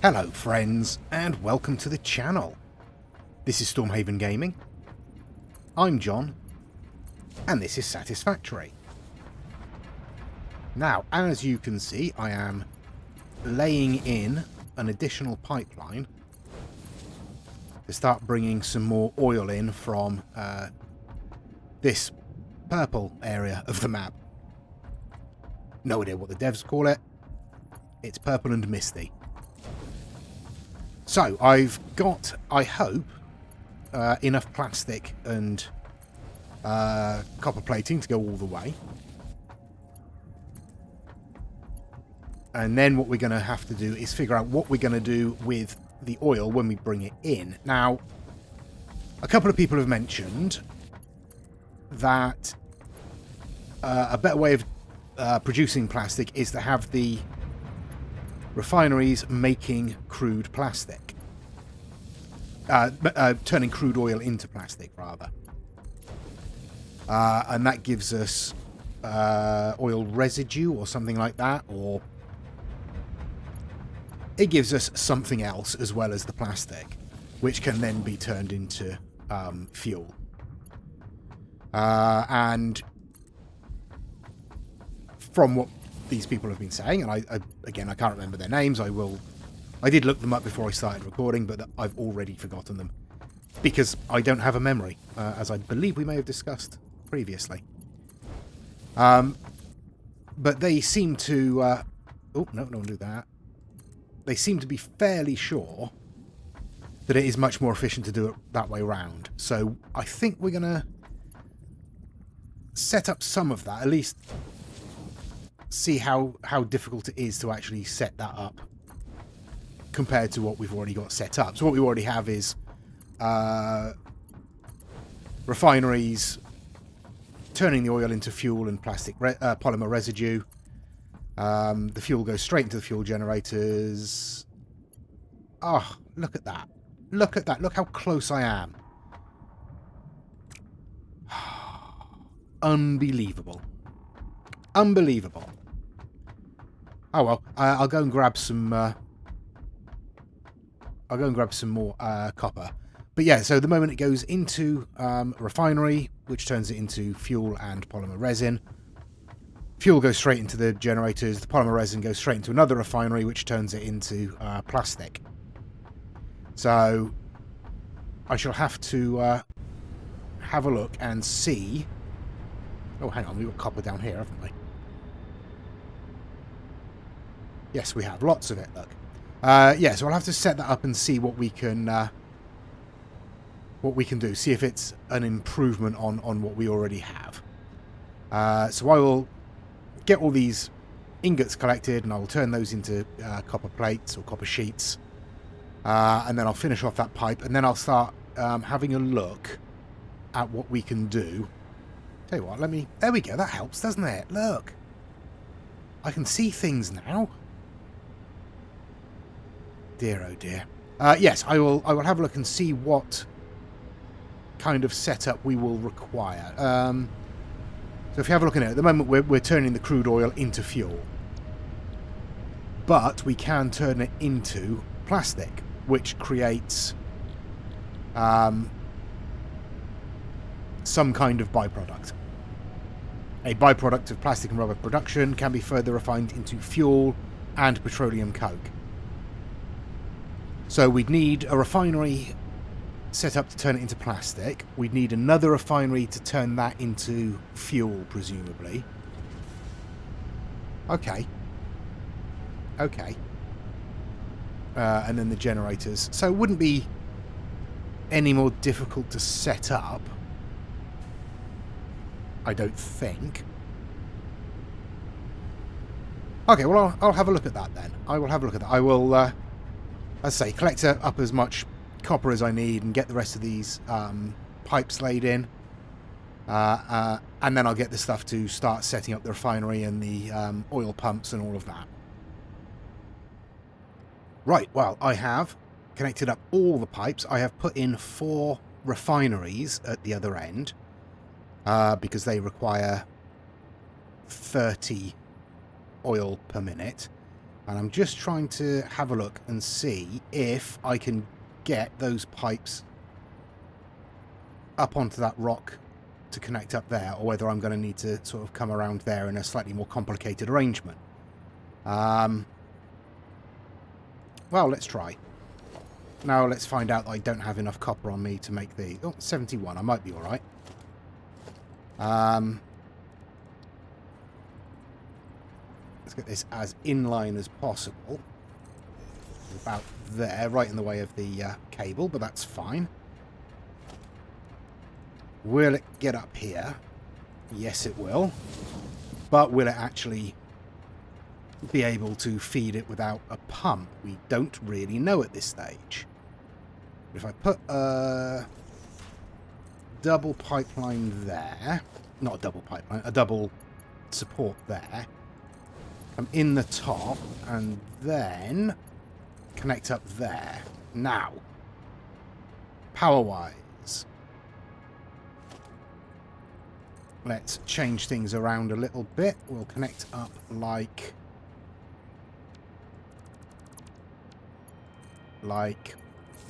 Hello friends, and welcome to the channel. This is Stormhaven Gaming. I'm John, and this is Satisfactory. Now, as you can see, I am laying in an additional pipeline to start bringing some more oil in from this purple area of the map. No idea what the devs call it. It's purple and misty. So, I've got, I hope, enough plastic and copper plating to go all the way. And then what we're going to have to do is figure out what we're going to do with the oil when we bring it in. Now, a couple of people have mentioned that a better way of producing plastic is to have the refineries making crude plastic. Turning crude oil into plastic, rather. And that gives us oil residue or something like that, or it gives us something else as well as the plastic, which can then be turned into fuel. And from what these people have been saying, and I again, I can't remember their names. I did look them up before I started recording, but I've already forgotten them because I don't have a memory, as I believe we may have discussed previously. But they seem to... oh, no, don't do that. They seem to be fairly sure that it is much more efficient to do it that way around. So I think we're going to set up some of that, at least see how difficult it is to actually set that up compared to what we've already got set up. So what we already have is refineries turning the oil into fuel and plastic polymer residue. The fuel goes straight into the fuel generators. Oh, look at that. Look at that. Look how close I am. Unbelievable. Unbelievable. Oh well, I'll go and grab some. I'll go and grab some more copper. But yeah, so the moment it goes into refinery, which turns it into fuel and polymer resin. Fuel goes straight into the generators. The polymer resin goes straight into another refinery, which turns it into plastic. So I shall have to have a look and see. Oh, hang on, we've got copper down here, haven't we? Yes, we have. Lots of it, look. Yeah, so I'll have to set that up and see what we can do. See if it's an improvement on what we already have. So I will get all these ingots collected and I will turn those into copper plates or copper sheets. And then I'll finish off that pipe and then I'll start having a look at what we can do. Tell you what, there we go, that helps, doesn't it? Look. I can see things now. Dear, oh dear. Yes, I will have a look and see what kind of setup we will require. So if you have a look at it, at the moment we're turning the crude oil into fuel. But we can turn it into plastic, which creates some kind of byproduct. A byproduct of plastic and rubber production can be further refined into fuel and petroleum coke. So we'd need a refinery set up to turn it into plastic. We'd need another refinery to turn that into fuel, presumably. Okay. Okay. And then the generators. So it wouldn't be any more difficult to set up, I don't think. Okay, well, I'll have a look at that then. I will have a look at that. I will, as I say, collect up as much copper as I need and get the rest of these pipes laid in. And then I'll get the stuff to start setting up the refinery and the oil pumps and all of that. Right, well, I have connected up all the pipes. I have put in 4 refineries at the other end because they require 30 oil per minute. And I'm just trying to have a look and see if I can get those pipes up onto that rock to connect up there, or whether I'm going to need to sort of come around there in a slightly more complicated arrangement. Well, let's try. Now let's find out that I don't have enough copper on me to make the... Oh, 71. I might be alright. Let's get this as inline as possible. About there, right in the way of the cable, but that's fine. Will it get up here? Yes, it will. But will it actually be able to feed it without a pump? We don't really know at this stage. If I put a double pipeline there, not a double pipeline, a double support there, I'm in the top, and then connect up there. Now, power-wise, let's change things around a little bit. We'll connect up like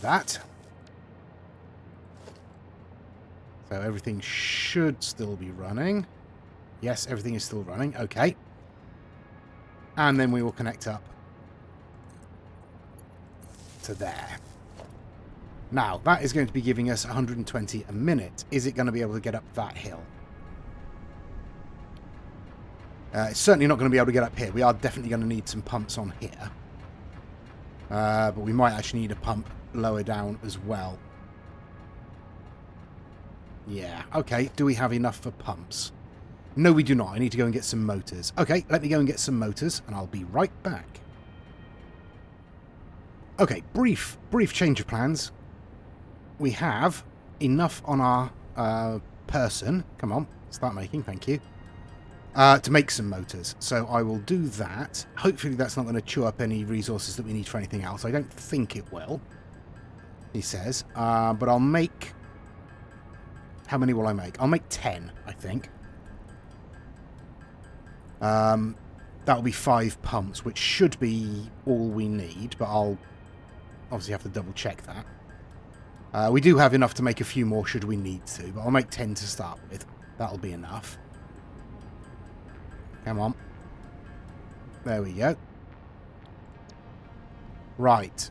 that. So everything should still be running. Yes, everything is still running. Okay. And then we will connect up to there. Now, that is going to be giving us 120 a minute. Is it going to be able to get up that hill? It's certainly not going to be able to get up here. We are definitely going to need some pumps on here. But we might actually need a pump lower down as well. Yeah, okay. Do we have enough for pumps? No, we do not. I need to go and get some motors. Okay, let me go and get some motors, and I'll be right back. Okay, brief change of plans. We have enough on our person. Come on, start making, thank you. To make some motors. So I will do that. Hopefully that's not going to chew up any resources that we need for anything else. I don't think it will, he says. But I'll make... How many will I make? I'll make 10, I think. That'll be 5 pumps, which should be all we need, but I'll obviously have to double check that. We do have enough to make a few more should we need to, but I'll make 10 to start with. That'll be enough. Come on. There we go. Right.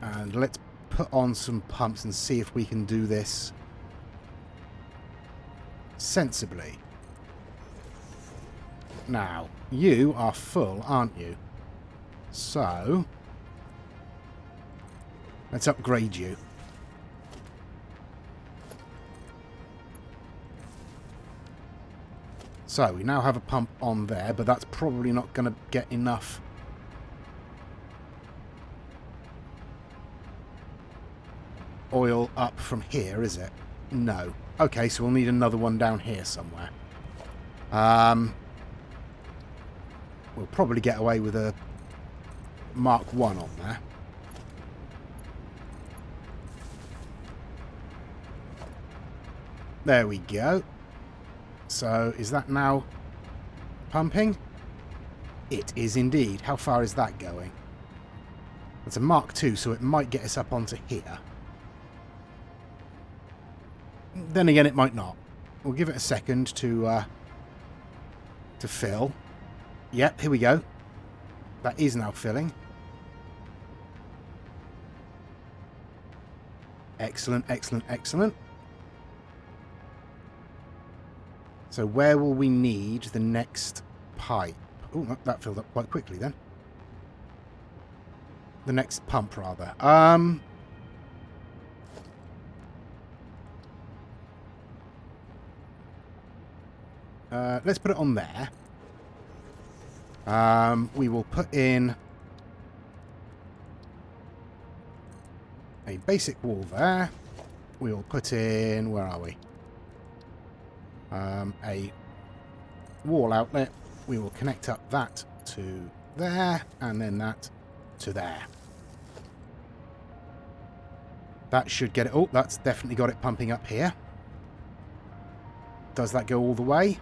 And let's put on some pumps and see if we can do this sensibly. Now, you are full, aren't you? So, let's upgrade you. So, we now have a pump on there, but that's probably not going to get enough oil up from here, is it? No. Okay, so we'll need another one down here somewhere. We'll probably get away with a Mark 1 on there. There we go. So, is that now pumping? It is indeed. How far is that going? It's a Mark 2, so it might get us up onto here. Then again, it might not. We'll give it a second to fill. Yep, here we go. That is now filling. Excellent, excellent, excellent. So where will we need the next pipe? Oh, that filled up quite quickly then. The next pump, rather. Let's put it on there. We will put in a basic wall there. We will put in, where are we? A wall outlet. We will connect up that to there, and then that to there. That should get it. Oh, that's definitely got it pumping up here. Does that go all the way?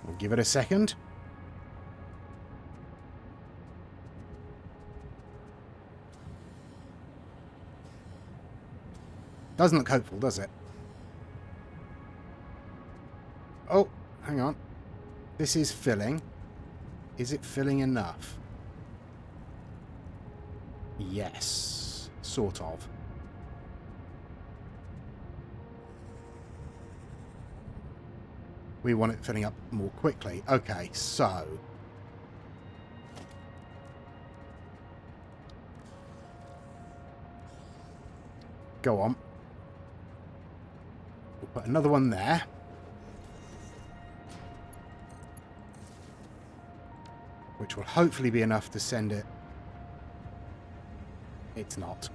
We'll Give it a second. Doesn't look hopeful, does it? Oh, hang on. This is filling. Is it filling enough? Yes, sort of. We want it filling up more quickly. Okay, so... Go on. We'll put another one there. Which will hopefully be enough to send it. It's not.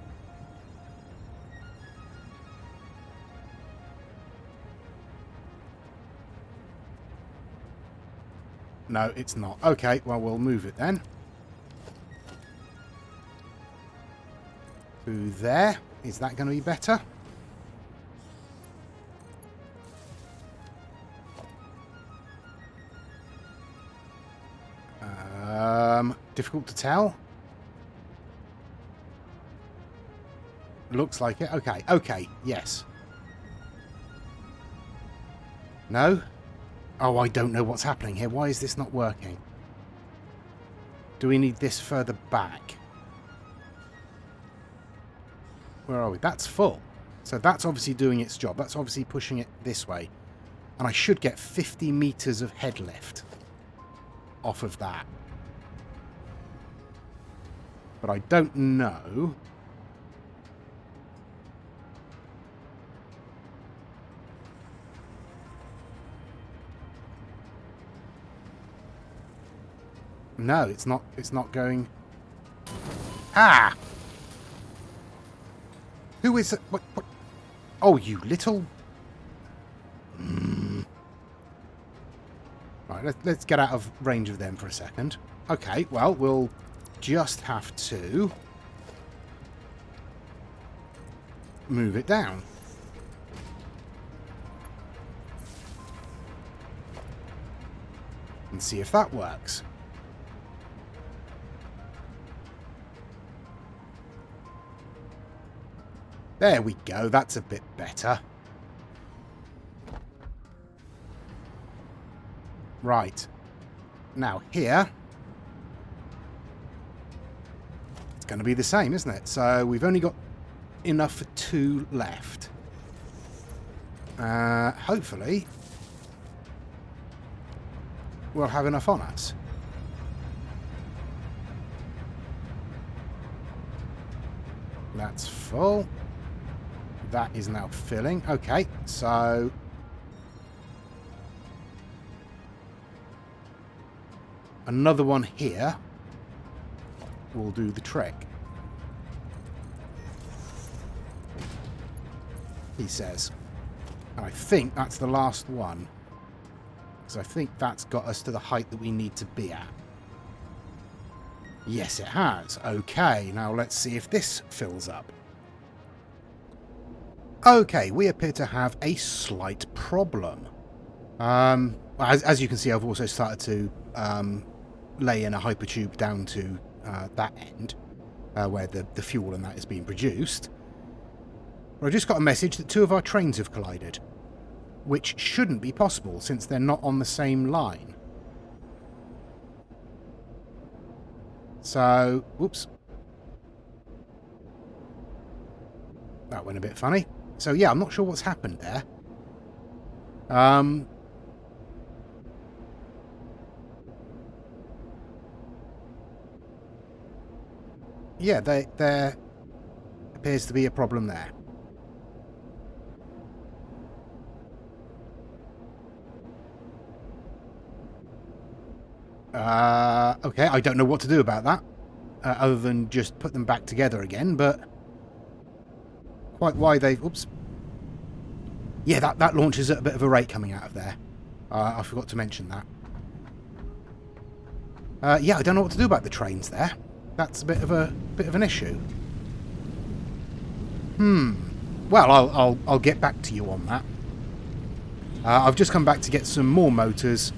No, it's not. Okay, well, we'll move it then. To there. Is that going to be better? Difficult to tell. Looks like it. Okay, okay, yes. No? Oh, I don't know what's happening here. Why is this not working? Do we need this further back? Where are we? That's full. So that's obviously doing its job. That's obviously pushing it this way. And I should get 50 meters of head lift off of that. But I don't know. No, it's not going. Ah! Who is it? What? Oh, you little... Right, let's get out of range of them for a second. Okay, well, we'll just have to move it down. And see if that works. There we go, that's a bit better. Right. Now here, it's going to be the same, isn't it? So we've only got enough for 2 left. Hopefully, we'll have enough on us. That's full. That is now filling. Okay, so... another one here will do the trick. He says. And I think that's the last one. Because I think that's got us to the height that we need to be at. Yes, it has. Okay, now let's see if this fills up. Okay, we appear to have a slight problem. As you can see, I've also started to lay in a hypertube down to that end, where the fuel and that is being produced. But I just got a message that 2 of our trains have collided, which shouldn't be possible since they're not on the same line. So, whoops. That went a bit funny. So yeah, I'm not sure what's happened there. Yeah, there appears to be a problem there. Okay, I don't know what to do about that, other than just put them back together again, but quite why they've... Oops. Yeah, that launches at a bit of a rate coming out of there. I forgot to mention that. Yeah, I don't know what to do about the trains there. That's a bit of an issue. Well, I'll get back to you on that. I've just come back to get some more motors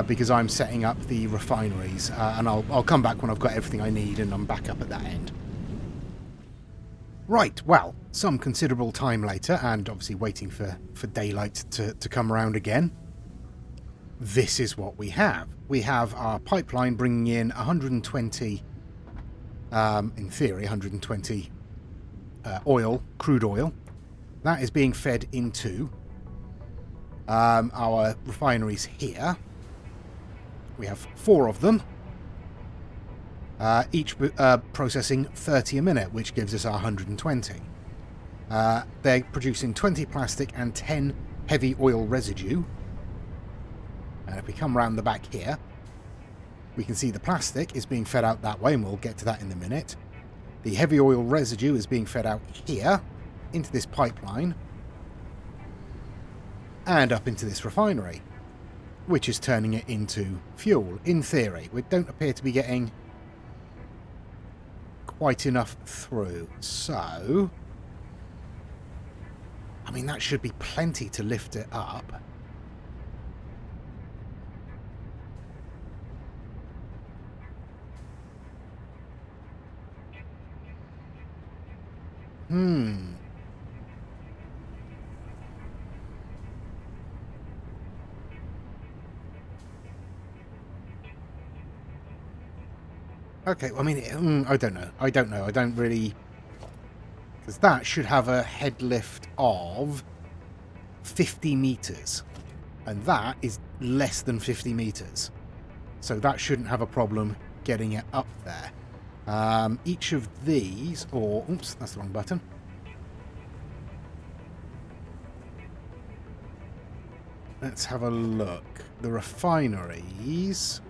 because I'm setting up the refineries, and I'll come back when I've got everything I need and I'm back up at that end. Right, well, some considerable time later, and obviously waiting for daylight to come around again, this is what we have. We have our pipeline bringing in 120, in theory, 120 crude oil. That is being fed into our refineries here. We have 4 of them, each processing 30 a minute, which gives us our 120. They're producing 20 plastic and 10 heavy oil residue. And if we come around the back here, we can see the plastic is being fed out that way, and we'll get to that in a minute. The heavy oil residue is being fed out here, into this pipeline, and up into this refinery, which is turning it into fuel, in theory. We don't appear to be getting quite enough through, so I mean, that should be plenty to lift it up. Okay, well, I mean, I don't know. I don't really... Because that should have a head lift of 50 meters. And that is less than 50 meters. So that shouldn't have a problem getting it up there. Each of these, or... Oops, that's the wrong button. Let's have a look. The refineries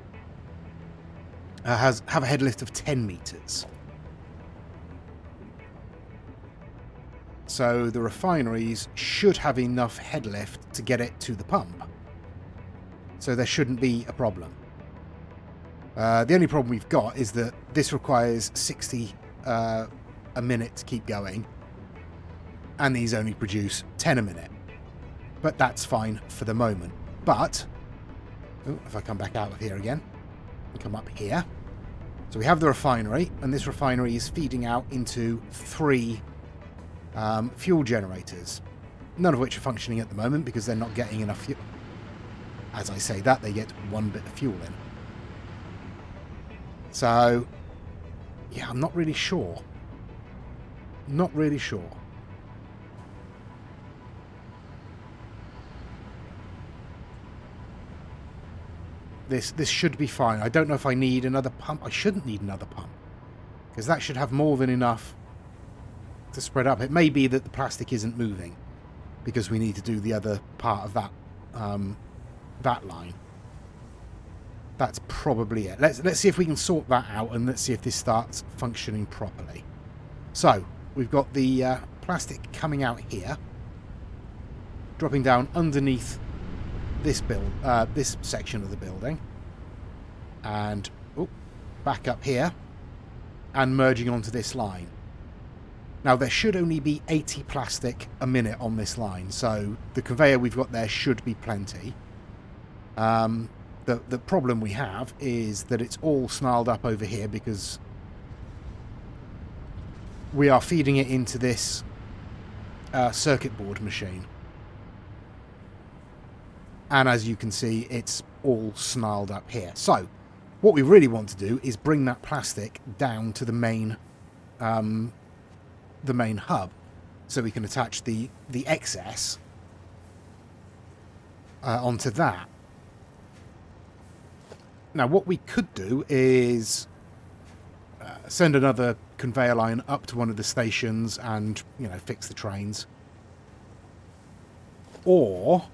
have a head lift of 10 meters. So the refineries should have enough head lift to get it to the pump. So there shouldn't be a problem. The only problem we've got is that this requires 60 a minute to keep going, and these only produce 10 a minute. But that's fine for the moment. But, if I come back out of here again, and come up here. So we have the refinery, and this refinery is feeding out into 3 fuel generators, none of which are functioning at the moment because they're not getting enough fuel. As I say that, they get 1 bit of fuel in. So, yeah, I'm not really sure. Not really sure. This should be fine. I don't know if I need another pump. I shouldn't need another pump, because that should have more than enough to spread up. It may be that the plastic isn't moving because we need to do the other part of that that line. That's probably it. Let's see if we can sort that out, and let's see if this starts functioning properly. So we've got the plastic coming out here, dropping down underneath this section of the building, and back up here and merging onto this line. Now there should only be 80 plastic a minute on this line, so the conveyor we've got there should be plenty. The problem we have is that it's all snarled up over here because we are feeding it into this circuit board machine. And as you can see, it's all snarled up here. So, what we really want to do is bring that plastic down to the main hub, so we can attach the excess onto that. Now, what we could do is send another conveyor line up to one of the stations and, you know, fix the trains. Or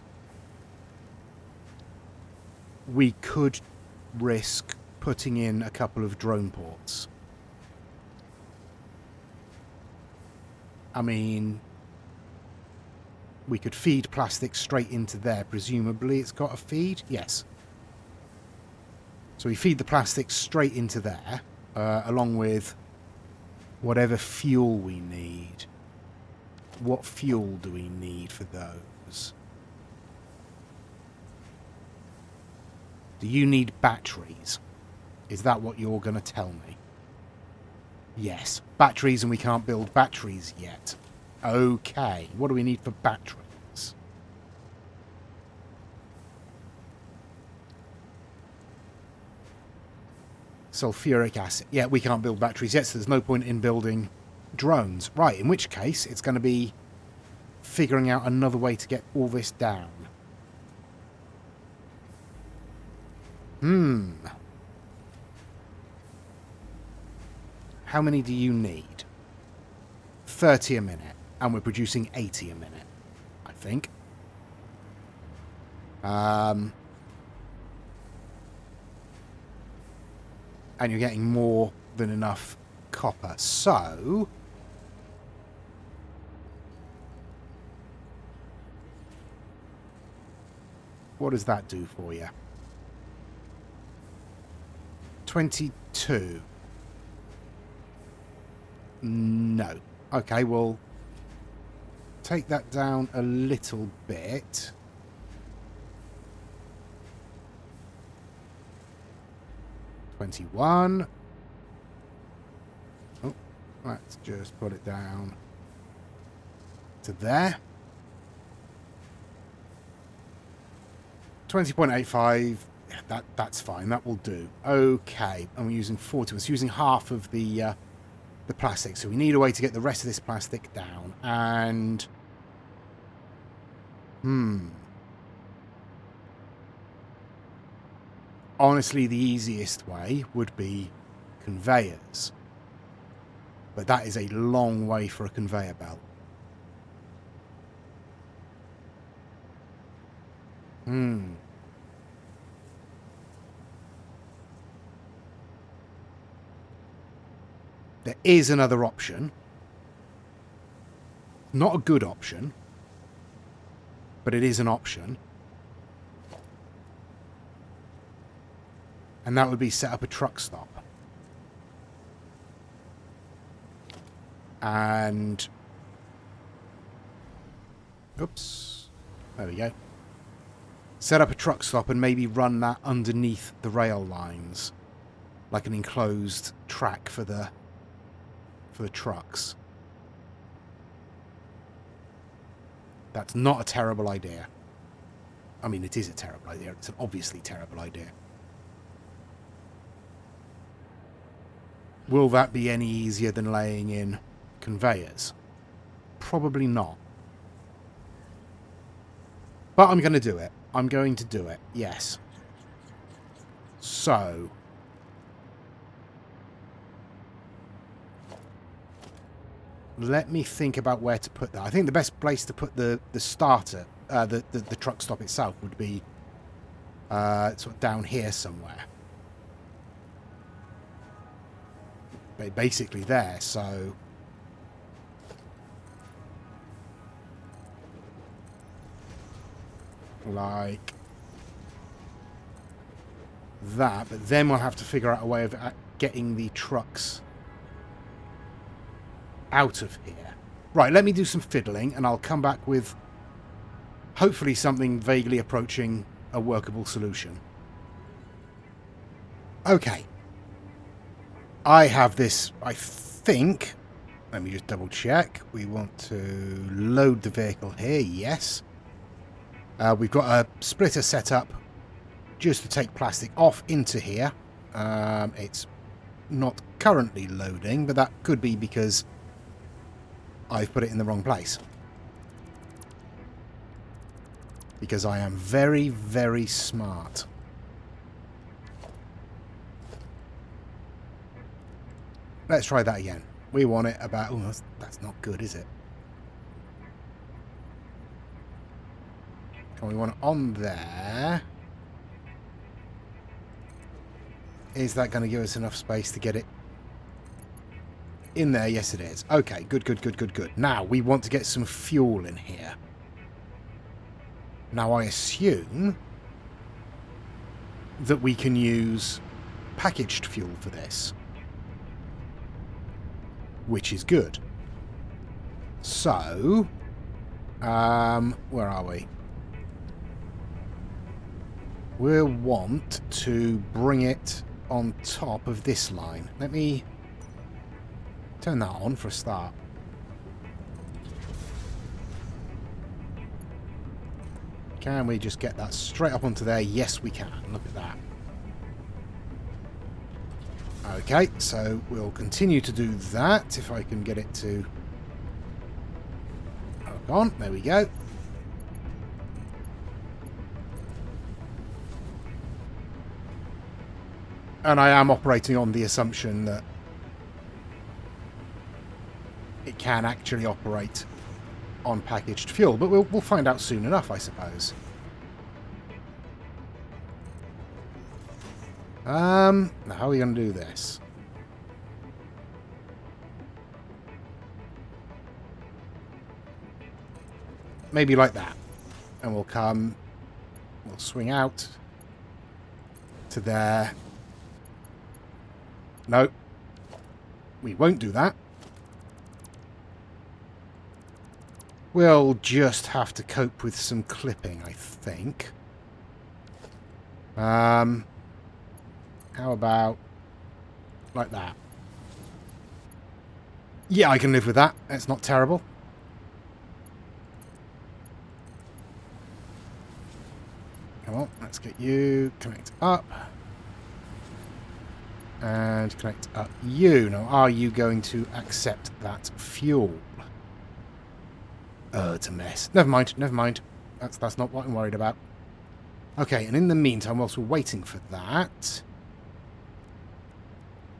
we could risk putting in a couple of drone ports. I mean, we could feed plastic straight into there. Presumably it's got a feed? Yes. So we feed the plastic straight into there, along with whatever fuel we need. What fuel do we need for those? Do you need batteries? Is that what you're going to tell me? Yes. Batteries, and we can't build batteries yet. Okay. What do we need for batteries? Sulfuric acid. Yeah, we can't build batteries yet, so there's no point in building drones. Right, in which case, it's going to be figuring out another way to get all this down. How many do you need? 30 a minute. And we're producing 80 a minute, I think. And you're getting more than enough copper. So what does that do for you? 22. No. Okay, well, take that down a little bit. $21. Oh, let's just put it down to there. 20.85. Yeah, that's fine. That will do. Okay, and we're using 40. It's using half of the plastic, so we need a way to get the rest of this plastic down. And honestly, the easiest way would be conveyors, but that is a long way for a conveyor belt. There is another option. Not a good option, but it is an option. And that would be set up a truck stop. And oops. There we go. Set up a truck stop and maybe run that underneath the rail lines. Like an enclosed track for the trucks. That's not a terrible idea. I mean, it is a terrible idea. It's an obviously terrible idea. Will that be any easier than laying in conveyors? Probably not. But I'm going to do it. I'm going to do it. Yes. So let me think about where to put that. I think the best place to put the starter, the truck stop itself, would be sort of down here somewhere. Basically there, so like that. But then we'll have to figure out a way of getting the trucks out of here. Right, let me do some fiddling and I'll come back with hopefully something vaguely approaching a workable solution. Okay. I have this, I think. Let me just double check. We want to load the vehicle here, yes. We've got a splitter set up just to take plastic off into here. It's not currently loading, but that could be because I've put it in the wrong place. Because I am very, very smart. Let's try that again. We want it about... Oh, that's not good, is it? And we want it on there. Is that going to give us enough space to get it in there? Yes, it is. Okay, good, good, good, good, good. Now, we want to get some fuel in here. Now, I assume that we can use packaged fuel for this, which is good. So, where are we? we'll want to bring it on top of this line. Let me turn that on for a start. Can we just get that straight up onto there? Yes, we can. Look at that. Okay, so we'll continue to do that if I can get it to hook on. There we go. And I am operating on the assumption that it can actually operate on packaged fuel, but we'll find out soon enough, I suppose. Now how are we going to do this? Maybe like that. And we'll swing out to there. No, we won't do that. We'll just have to cope with some clipping, I think. How about like that? Yeah, I can live with that. It's not terrible. Come on, let's get you. Connect up. And connect up you. Now, are you going to accept that fuel? Oh, it's a mess. Never mind, never mind. That's not what I'm worried about. Okay, and in the meantime, whilst we're waiting for that,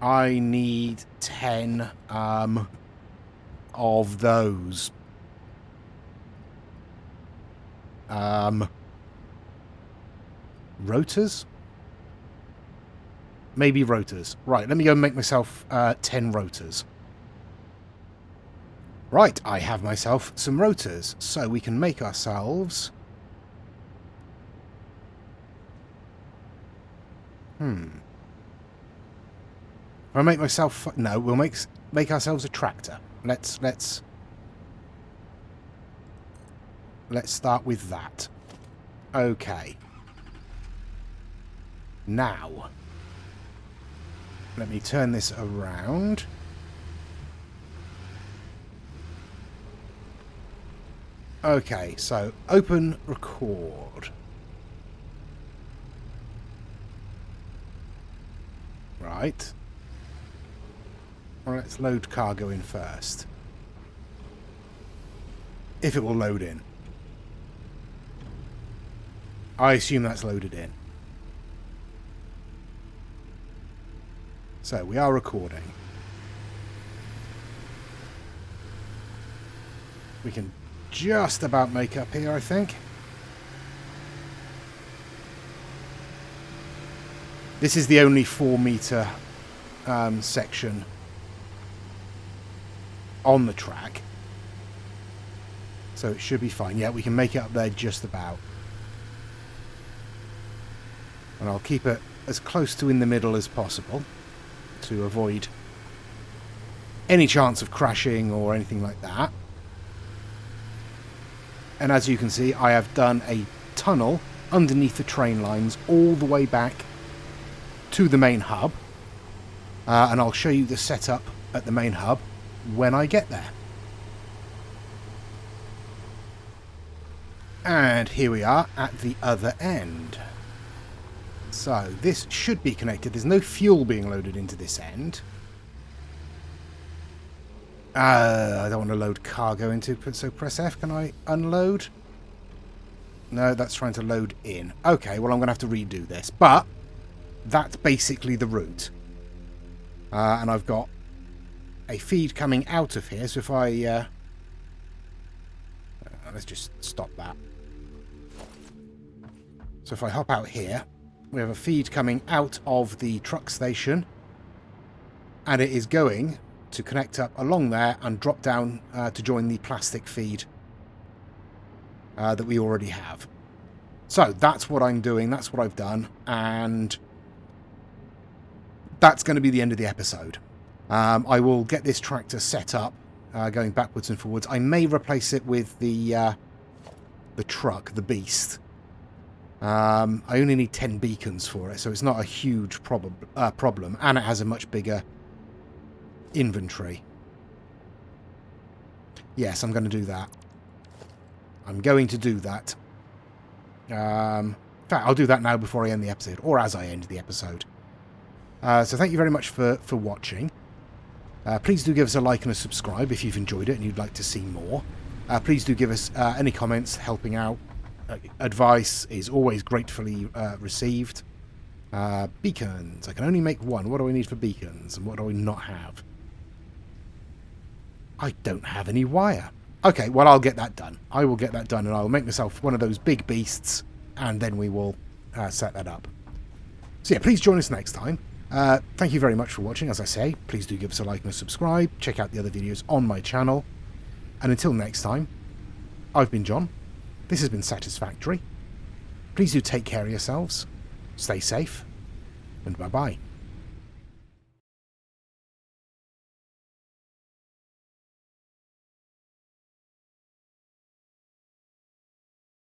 I need 10 of those. Rotors? Maybe rotors. Right, let me go and make myself 10 rotors. Right, I have myself some rotors, so we can make ourselves... I'll make myself... No, we'll make ourselves a tractor. Let's start with that. Okay. Now, let me turn this around. Okay, so open record. Right. Well, let's load cargo in first. If it will load in. I assume that's loaded in. So, we are recording. We can just about make up here, I think. This is the only 4-meter section on the track. So it should be fine. Yeah, we can make it up there just about. And I'll keep it as close to in the middle as possible to avoid any chance of crashing or anything like that. And as you can see, I have done a tunnel underneath the train lines all the way back to the main hub. And I'll show you the setup at the main hub when I get there. And here we are at the other end. So this should be connected. There's no fuel being loaded into this end. I don't want to load cargo into, so press F. Can I unload? No, that's trying to load in. Okay, well I'm going to have to redo this. But that's basically the route. And I've got a feed coming out of here. So if I... let's just stop that. So if I hop out here, we have a feed coming out of the truck station. And it is going to connect up along there and drop down to join the plastic feed that we already have. So that's what I'm doing. That's what I've done. And that's going to be the end of the episode. I will get this tractor set up, going backwards and forwards. I may replace it with the truck, the beast. I only need 10 beacons for it, so it's not a huge problem, and it has a much bigger inventory. Yes, I'm going to do that. I'm going to do that. In fact, I'll do that now before I end the episode, or as I end the episode. So thank you very much for watching. Please do give us a like and a subscribe if you've enjoyed it and you'd like to see more. Please do give us any comments helping out. Advice is always gratefully received. Beacons. I can only make one. What do I need for beacons? And what do I not have? I don't have any wire. Okay, well, I'll get that done. I will get that done, and I'll make myself one of those big beasts, and then we will set that up. So yeah, please join us next time. Thank you very much for watching. As I say, please do give us a like and a subscribe. Check out the other videos on my channel. And until next time, I've been John. This has been Satisfactory. Please do take care of yourselves. Stay safe. And bye-bye.